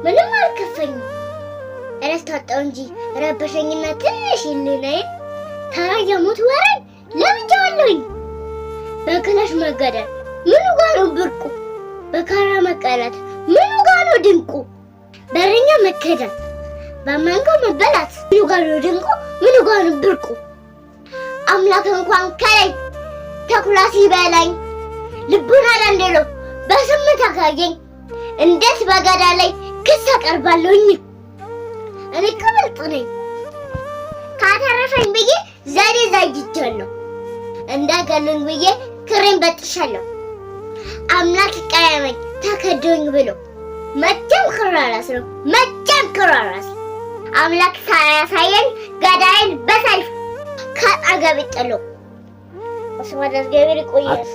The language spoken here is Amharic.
ምንም አልከፈኝም። እረፍት አጣሁ እንጂ ረበሸኝና ትንሽ ይልነኝ ታያሙት ወረን ለምጃለሁኝ። በክላሽ መገደል ምኑ ጋር ነው ብርቁ? በካራ መቀላት ምኑ ጋር ነው ድንቁ? በረኛ መከዳት በማንጎ መበላት ምኑ ጋር ነው ድንቁ? ምኑ ጋር ነው ብርቁ? አምላክ እንኳን ከላይ ተኩላ ሲበላኝ ልቡን አላንደለው በስምት አካገኝ እንዴት በገዳ ላይ ክስ አቀርባለሁኝ? እኔ ከብልጥ ነኝ ካተረፈኝ ብዬ ዛሬ ዛጅቻለሁ። እንዳገሉኝ ብዬ ክሬን በጥሻለሁ። አምላክ ቀያመኝ ተከዶኝ ብሎ መቼም ክራራስ ነው መቼም ክራራስ። አምላክ ሳያሳየኝ ገዳይን በሰልፍ ካጠገብ ጥሎ ወስማዳስ ገበሬ ቆየስ